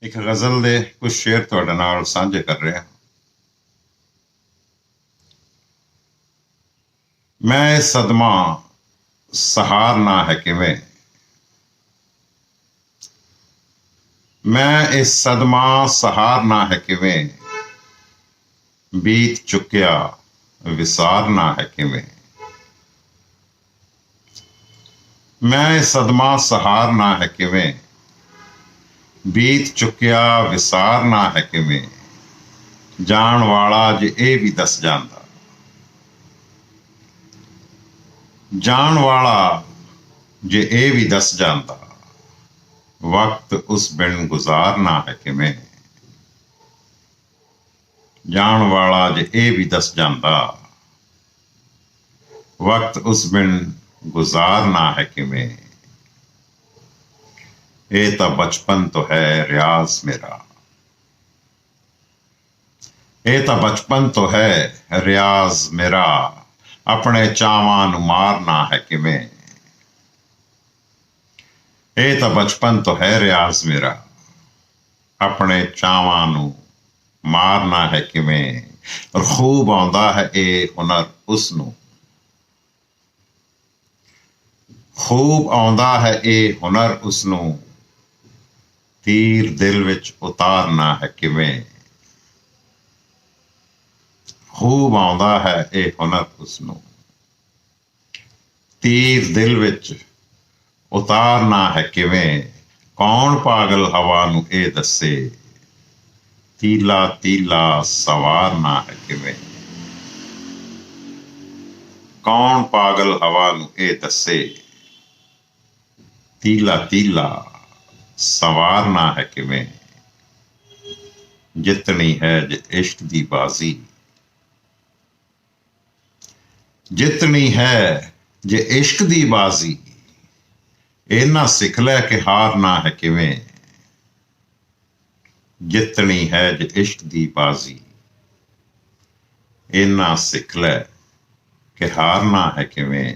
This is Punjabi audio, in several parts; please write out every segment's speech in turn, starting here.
ਇੱਕ ਗਜ਼ਲ ਦੇ ਕੁਝ ਸ਼ੇਰ ਤੁਹਾਡੇ ਨਾਲ ਸਾਂਝੇ ਕਰ ਰਿਹਾ। ਮੈਂ ਇਹ ਸਦਮਾ ਸਹਾਰਨਾ ਹੈ ਕਿਵੇਂ, ਮੈਂ ਇਹ ਸਦਮਾ ਸਹਾਰਨਾ ਹੈ ਕਿਵੇਂ, ਬੀਤ ਚੁੱਕਿਆ ਵਿਸਾਰਨਾ ਹੈ ਕਿਵੇਂ। ਮੈਂ ਇਹ ਸਦਮਾ ਸਹਾਰਨਾ ਹੈ ਕਿਵੇਂ, ਬੀਤ ਚੁੱਕਿਆ ਵਿਸਾਰਨਾ ਹੈ ਕਿਵੇਂ। ਜਾਣ ਵਾਲਾ ਜੇ ਇਹ ਵੀ ਦੱਸ ਜਾਂਦਾ, ਜਾਣ ਵਾਲਾ ਜੇ ਇਹ ਵੀ ਦੱਸ ਜਾਂਦਾ, ਵਕਤ ਉਸ ਬਿਨ ਗੁਜ਼ਾਰਨਾ ਹੈ ਕਿਵੇਂ। ਜਾਣ ਵਾਲਾ ਜੇ ਇਹ ਵੀ ਦੱਸ ਜਾਂਦਾ, ਵਕਤ ਉਸ ਬਿਨ ਗੁਜ਼ਾਰਨਾ ਹੈ ਕਿਵੇਂ। ਇਹ ਤਾਂ ਬਚਪਨ ਤੋਂ ਹੈ ਰਿਆਜ਼ ਮੇਰਾ, ਇਹ ਤਾਂ ਬਚਪਨ ਤੋਂ ਹੈ ਰਿਆਜ਼ ਮੇਰਾ, ਆਪਣੇ ਚਾਵਾਂ ਨੂੰ ਮਾਰਨਾ ਹੈ ਕਿਵੇਂ। ਇਹ ਤਾਂ ਬਚਪਨ ਤੋਂ ਹੈ ਰਿਆਜ਼ ਮੇਰਾ, ਆਪਣੇ ਚਾਵਾਂ ਨੂੰ ਮਾਰਨਾ ਹੈ ਕਿਵੇਂ। ਖੂਬ ਆਉਂਦਾ ਹੈ ਇਹ ਹੁਨਰ ਉਸ ਨੂੰ, ਖੂਬ ਆਉਂਦਾ ਹੈ ਇਹ ਹੁਨਰ ਉਸ ਨੂੰ, ਤੀਰ ਦਿਲ ਵਿੱਚ ਉਤਾਰਨਾ ਹੈ ਕਿਵੇਂ। ਖੂਬ ਆਉਂਦਾ ਹੈ ਇਹ ਹੁਨਰ ਉਸ ਨੂੰ, ਤੀਰ ਦਿਲ ਵਿੱਚ ਉਤਾਰਨਾ ਹੈ ਕਿਵੇਂ। ਕੌਣ ਪਾਗਲ ਹਵਾ ਨੂੰ ਇਹ ਦੱਸੇ, ਤੀਲਾ ਤੀਲਾ ਸਵਾਰਨਾ ਹੈ ਕਿਵੇਂ। ਕੌਣ ਪਾਗਲ ਹਵਾ ਨੂੰ ਇਹ ਦੱਸੇ, ਤੀਲਾ ਤੀਲਾ ਸਵਾਰਨਾ ਹੈ ਕਿਵੇਂ। ਜਿੱਤਣੀ ਹੈ ਜੇ ਇਸ਼ਕ ਦੀ ਬਾਜ਼ੀ, ਜਿੱਤਣੀ ਹੈ ਜੇ ਇਸ਼ਕ ਦੀ ਬਾਜ਼ੀ, ਇਹਨਾਂ ਸਿੱਖ ਲੈ ਕਿ ਹਾਰਨਾ ਹੈ ਕਿਵੇਂ। ਜਿੱਤਣੀ ਹੈ ਜੇ ਇਸ਼ਕ ਦੀ ਬਾਜ਼ੀ, ਇਹਨਾਂ ਸਿੱਖ ਲੈ ਕਿ ਹਾਰਨਾ ਹੈ ਕਿਵੇਂ।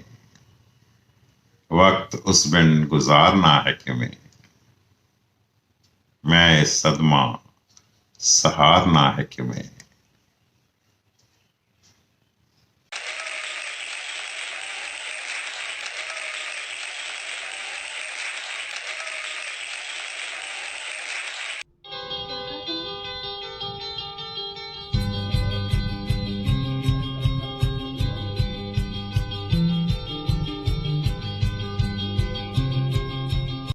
ਵਕਤ ਉਸ ਬਿਨ ਗੁਜ਼ਾਰਨਾ ਹੈ ਕਿਵੇਂ। ਮੈਂ ਇਹ ਸਦਮਾ ਸਹਾਰਨਾ ਹੈ ਕਿਵੇਂ।